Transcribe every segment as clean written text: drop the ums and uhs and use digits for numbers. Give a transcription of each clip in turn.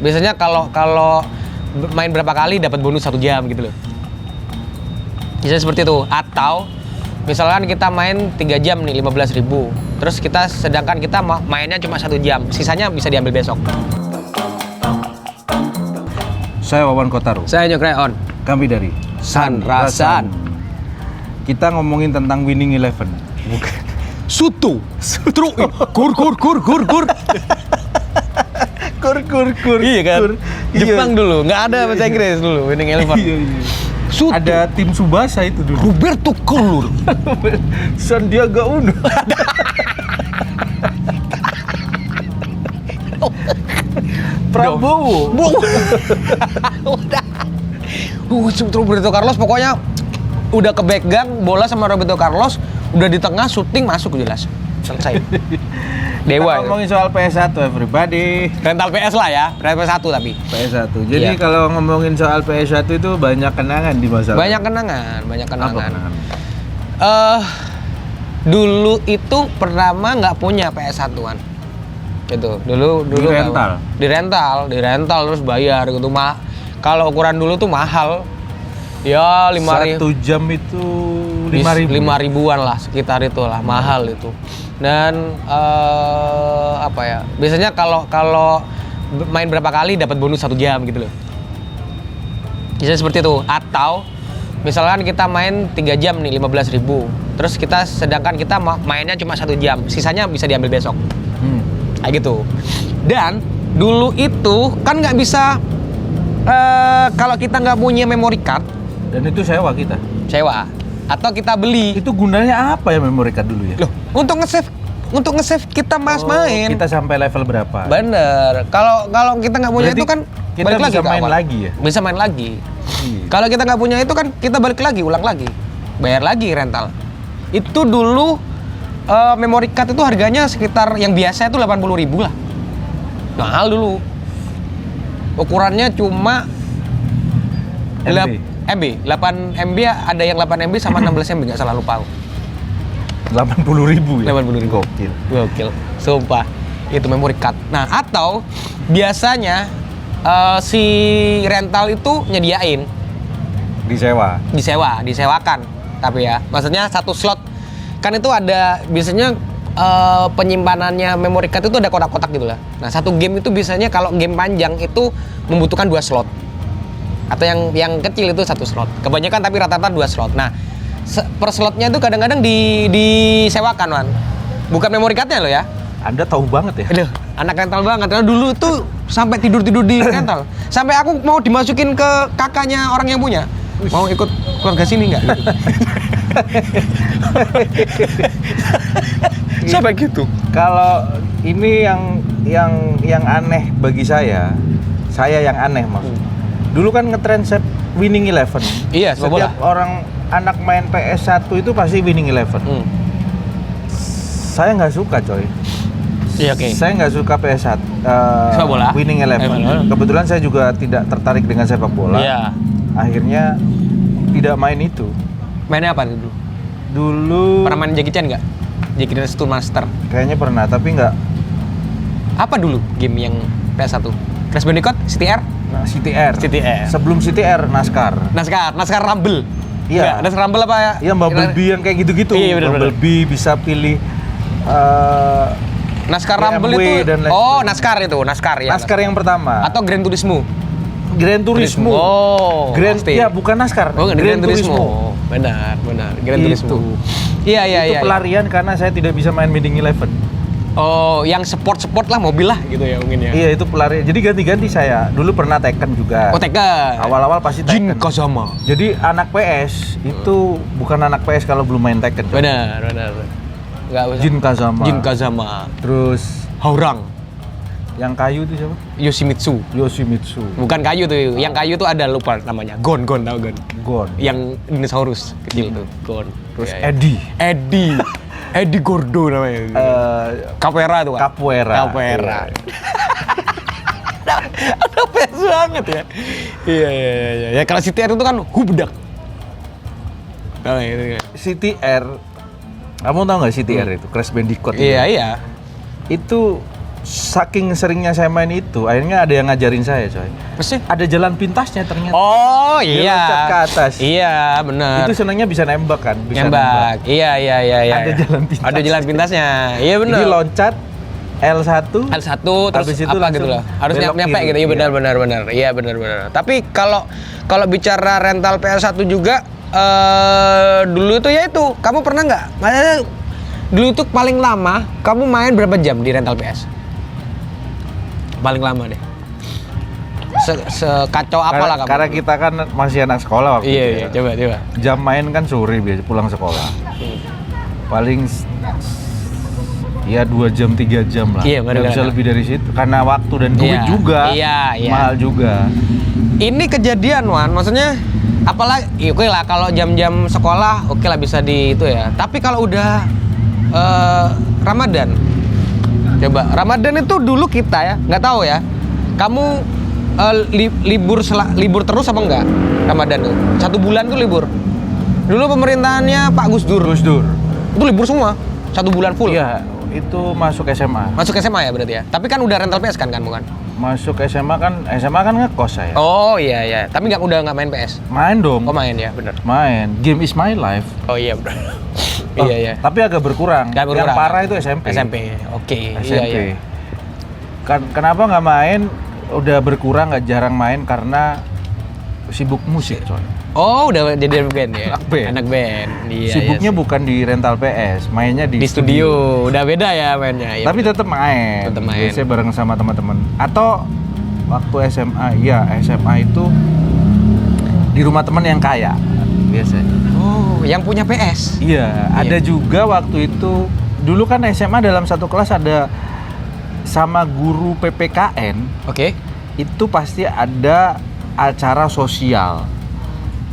Biasanya kalau main berapa kali dapat bonus 1 jam gitu loh. Bisa seperti itu. Atau misalkan kita main 3 jam nih 15.000. Terus sedangkan kita mainnya cuma 1 jam. Sisanya bisa diambil besok. Saya Wawan Kotaro. Saya Nyokreon. Kami dari San Rasan. Kita ngomongin tentang Winning Eleven. Bukan. Sutu. Kur. Kur. Iya kan? Kur. Jepang Iya. dulu, nggak ada bahasa Inggris dulu, Winning Eleven. Iya. Sutu. Ada tim Tsubasa itu dulu. Roberto Color. Sandiaga Uno. Prabowo. Udah. Roberto Carlos pokoknya udah kepegang bola sama Roberto Carlos, udah di tengah syuting masuk jelas. Selesai. Dewa. Kita ngomongin soal PS1 everybody. Rental PS lah ya, rental PS1 tapi. PS1. Jadi Iya. kalau ngomongin soal PS1 itu banyak kenangan di masa lalu. Banyak kenangan. Apa kenangan? Dulu itu pertama nggak punya PS1-an. Gitu. Dulu di rental terus bayar gitu. Kalau ukuran dulu tuh mahal. Ya 5.000. 1 jam itu 5.000. 5.000-an lah, sekitar itulah, mahal itu. Dan apa ya? Biasanya kalau main berapa kali dapat bonus 1 jam gitu loh. Bisa seperti itu. Atau misalkan kita main 3 jam nih 15.000. Terus sedangkan kita mainnya cuma 1 jam. Sisanya bisa diambil besok. Kayak gitu. Dan dulu itu kan nggak bisa kalau kita nggak punya memory card. Dan itu sewa kita. Sewa. Atau kita beli. Itu gunanya apa ya memory card dulu ya? Loh, untuk nge-save kita main. Kita sampai level berapa? Bener. Kalau kita nggak punya Berarti itu kan kita balik bisa lagi ke main awal. lagi ya? Bisa main lagi. Iya. Kalau kita nggak punya itu kan kita balik lagi, ulang lagi. Bayar lagi rental. Itu dulu memory card itu harganya sekitar yang biasa itu 80.000 lah. Mahal dulu. Ukurannya cuma MB, 8 MB ada yang 8 MB sama 16 MB nggak salah lupa aku. 80.000 ya? 80.000. Gokil. Sumpah. Itu memory card. Nah, atau biasanya si rental itu nyediain disewakan. Tapi ya, maksudnya satu slot. Kan itu ada biasanya penyimpanannya memory card itu ada kotak-kotak gitu lah. Nah, satu game itu biasanya kalau game panjang itu membutuhkan 2 slot. Atau yang kecil itu 1 slot. Kebanyakan tapi rata-rata 2 slot. Nah, per slotnya itu kadang-kadang disewakan, Wan. Bukan memory card-nya loh ya. Anda tahu banget ya? Aduh, anak rental banget. Karena dulu tuh sampai tidur-tidur di rental. Sampai aku mau dimasukin ke kakaknya orang yang punya. Mau ikut keluarga sini nggak? Gitu. Sampai gitu. Kalau ini yang aneh bagi saya yang aneh maksudnya. Dulu kan ngetren Winning Eleven. Iya, sepak bola. Setiap orang anak main PS1 itu pasti Winning Eleven. Saya nggak suka, coy. Iya, oke. Saya nggak suka PS1 Sepak bola? Winning Eleven. Kebetulan saya juga tidak tertarik dengan sepak bola. Iya. Akhirnya tidak main itu. Mainnya apa dulu? Dulu Pernah main Jackie Chan nggak? Jackie Chan Stone Master. kayaknya pernah, tapi nggak. Apa dulu game yang PS1? Crash Bandicoot? CTR? CTR. CTR. Sebelum CTR, NASCAR. NASCAR Rumble. Iya. Nggak, NASCAR Rumble apa ya? Iya, Bumblebee yang kayak gitu-gitu. Iya, bener-bener. Bumblebee bisa pilih NASCAR BMW Rumble itu. dan lain Oh, sebagainya. NASCAR itu, NASCAR ya. NASCAR yang pertama. Atau Gran Turismo. Gran Turismo. Oh, pasti. Ya, bukan NASCAR. Oh, Gran Turismo. Benar. Gran Turismo. Iya. Itu pelarian karena saya tidak bisa main Winning Eleven. Oh, yang sport lah, mobil lah gitu ya mungkin ya. Iya, itu pelarian. Jadi ganti-ganti saya. Dulu pernah Tekken juga. Oh, Tekken. Awal-awal pasti Jin Tekken. Kazama. Jadi anak PS itu bukan anak PS kalau belum main Tekken. Benar. Enggak usah. Jin Kazama. Terus Haurang, Yang kayu itu siapa? Yoshimitsu. bukan kayu tuh. Yang kayu tuh ada lupa namanya. Gon, tau Gon. Gon. Yang dinosaurus kecil tuh, Gon. Terus Iya. Eddie Gordo namanya. Capoeira tuh, Pak. Capoeira. Ada PS banget ya. Iya. Ya kalau CTR itu kan hubdak. Tahu ya, itu kan. CTR. Kamu tahu nggak CTR itu? Crash Bandicoot. Iya. Itu saking seringnya saya main itu, akhirnya ada yang ngajarin saya, coy. Pasti. Ada jalan pintasnya ternyata. Oh Dia iya. loncat ke atas. Iya benar. Itu senangnya bisa nembak kan? Bisa Nembak. Iya. Ada jalan pintas. Ada jalan pintasnya. Iya benar. Jadi loncat L1 L1 terus habis itu apa gitu langsung loh. Harus belok nyampe kiri. gitu. Iya benar. Iya benar. Tapi kalau bicara rental PS1 juga dulu tuh ya itu, kamu pernah nggak? Maksudnya dulu tuh paling lama kamu main berapa jam di rental PS? Paling lama deh. Sekacau apalah kamu? Karena kita kan masih anak sekolah waktu itu. Iya, coba. Jam main kan sore biasa pulang sekolah. Paling ya 2 jam 3 jam lah. Iya, nggak bisa lebih dari situ karena waktu dan duit Iya, juga. iya. Mahal juga. Ini kejadian Wan, maksudnya apalagi oke lah kalau jam-jam sekolah oke lah bisa di itu ya. Tapi kalau udah Ramadan, coba Ramadan itu dulu kita ya nggak tahu ya. Kamu libur terus apa enggak Ramadan tuh? 1 bulan tuh libur. Dulu pemerintahannya Pak Gus Dur. Itu libur semua 1 bulan full. Iya, itu masuk SMA. Masuk SMA ya berarti ya. Tapi kan udah rental PS kan bukan? Masuk SMA kan ngekos saya. Oh iya. Tapi udah nggak main PS. Main dong. Oh main ya, bener. Main. Game is my life. Oh iya bener. Oh, Iya. Tapi agak berkurang. Nggak berkurang. Yang parah itu SMP. Oke. SMP. Iya. Kenapa nggak main? Udah berkurang, nggak jarang main karena sibuk musik, coy. Oh, udah jadi band ya? Anak band. Anak band. Iya, Sibuknya iya. bukan di rental PS, mainnya di Studio. Udah beda ya mainnya. Iya, Tapi tetap main. Tetep main. Biasanya bareng sama teman-teman. Atau waktu SMA itu di rumah teman yang kaya biasanya. Oh, yang punya PS. Iya, ada juga waktu itu. Dulu kan SMA dalam satu kelas ada sama guru PPKN. Oke. Itu pasti ada acara sosial.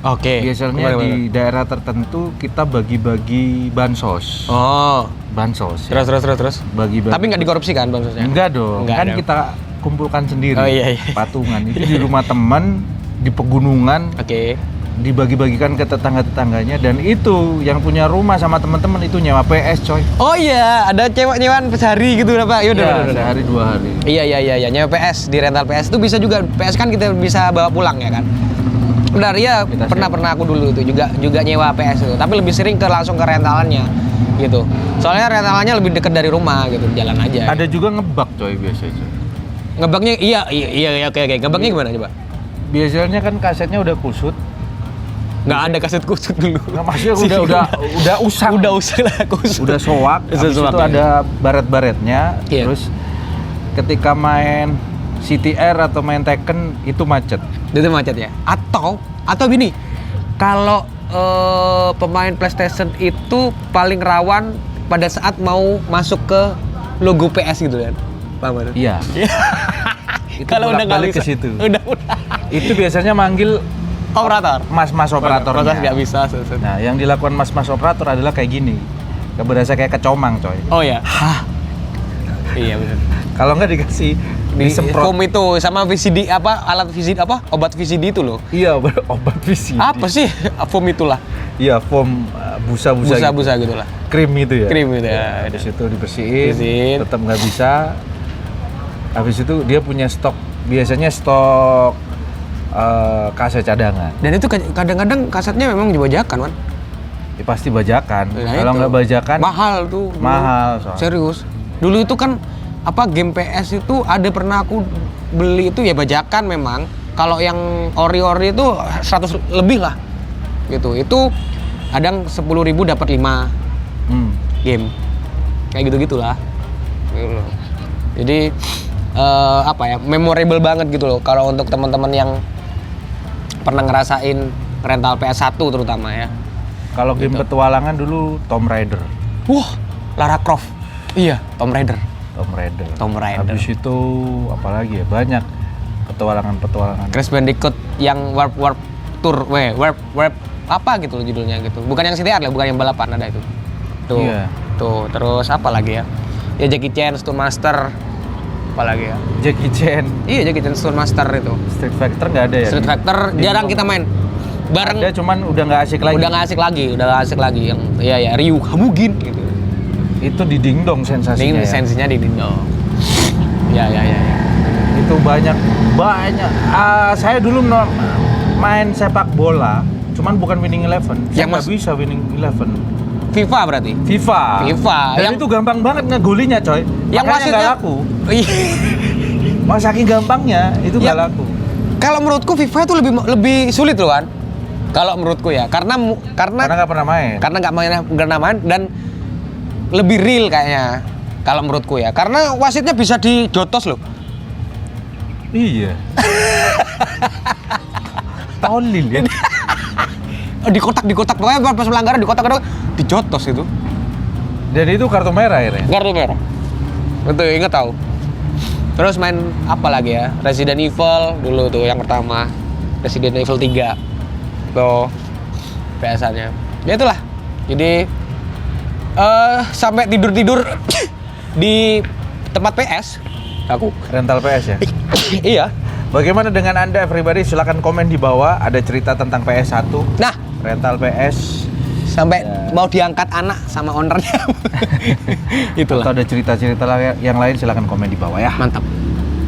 Oke. Biasanya di daerah tertentu kita bagi-bagi bansos. Oh. Bansos. Ya. Terus. Bagi-bagi. Tapi nggak dikorupsi kan bansosnya? Enggak dong. Enggak Kan dong. kita kumpulkan sendiri. Oh, iya. Patungan. Itu di rumah teman, di pegunungan, Oke. dibagi-bagikan ke tetangga-tetangganya, dan itu yang punya rumah sama teman-teman itu nyewa PS, coy. Oh iya, ada cewek nyewaan sehari gitu Pak. Yaudah. Sehari 2 hari. Iya, nyewa PS di rental PS itu bisa juga. PS kan kita bisa bawa pulang ya kan. Benar ya, Kita pernah aku dulu itu juga nyewa PS itu, tapi lebih sering langsung ke rentalannya gitu. Soalnya rentalannya lebih dekat dari rumah gitu, jalan aja. Ada juga ngebak, coy, biasanya, coy. Ngebaknya iya oke. Ngebaknya gimana coba? Biasanya kan kasetnya udah kusut. Nggak ada kaset kusut dulu. Nggak, maksudnya udah usang. Udah usang lah kusut. Udah soak, habis Soak, itu ya. ada baret-baretnya. Iya. Terus ketika main CTR atau main Tekken itu macet. Itu macet ya. Atau gini, kalau pemain PlayStation itu paling rawan pada saat mau masuk ke logo PS gitu kan. Paham kan? Iya. Itu Kalau udah nggak bolak-balik bisa ke situ. Udah. Itu biasanya manggil Operator. mas-mas operatornya. Operator nggak bisa. Nah, yang dilakukan mas-mas operator adalah kayak gini. Berasa kayak kecomang, coy. Oh ya. Iya benar. Kalau nggak dikasih disemprot. Foam itu sama VCD alat VCD obat VCD itu loh. Iya, obat visi. Apa sih foam itulah? Iya, foam busa-busa. Busa gitu lah. Krim itu ya. Krim itu ya. Habis itu dibersihin, Bersihin. tetap nggak bisa. Habis itu dia punya stok, biasanya stok kaset cadangan. Dan itu kadang-kadang kasetnya memang dibajakan kan? Ya, pasti bajakan. Nah, Kalau itu. nggak bajakan, mahal tuh. mahal soalnya. Serius. Dulu itu kan game PS itu ada pernah aku beli itu ya bajakan memang. Kalau yang ori-ori itu 100 lebih lah. Gitu. Itu kadang 10.000 dapat 5 game. Kayak gitu-gitulah. Gitu loh. Jadi memorable banget gitu loh kalau untuk teman-teman yang pernah ngerasain rental PS1 terutama ya. Kalau game petualangan dulu Tomb Raider. Wah, Lara Croft. Iya, Tomb Raider. Tomb Raider. Habis itu apalagi ya, banyak petualangan. Crash Bandicoot yang Warp Tour, Warp apa gitu loh judulnya gitu. Bukan yang CTR lah, bukan yang balapan, ada itu. Tuh. Iya. Tuh, terus apa lagi ya? Ya Jackie Chan, Stone Master. Apa lagi ya? Jackie Chan. Iya, Jackie Chan Stone Master itu. Street Fighter nggak ada ya? Street Fighter jarang kita main. Bareng Ada, cuman udah nggak asik lagi. udah nggak asik lagi yang Ryu Hamugin gitu. Itu di dingdong sensasinya. Ini Ya. sensinya di dindong. Ya. Itu banyak. Saya dulu main sepak bola, cuman bukan winning 11. Saya nggak bisa winning 11. FIFA berarti. FIFA. Dan itu gampang banget ngegolinya, coy. Yang Makanya wasitnya nggak laku. Iya. Mas saking gampangnya itu nggak laku. Kalau menurutku FIFA itu lebih sulit loh kan. Kalau menurutku ya, karena nggak pernah main. Karena nggak pernah main dan lebih real kayaknya. Kalau menurutku ya, karena wasitnya bisa dijotos loh. Iya. Tolil ya. Di kotak pokoknya pas pelanggaran di kotak dijotos itu. Jadi itu kartu merah akhirnya. Kartu merah. Betul, ingat tahu. Terus main apa lagi ya? Resident Evil dulu tuh yang pertama. Resident Evil 3. Tuh biasanya. Ya itulah. Jadi sampai tidur di tempat PS aku Rental PS ya. iya. Bagaimana dengan Anda everybody? Silakan komen di bawah. Ada cerita tentang PS1. Nah, rental PS sampai mau diangkat anak sama ownernya. Itulah. Atau ada cerita-cerita yang lain silakan komen di bawah ya. Mantap.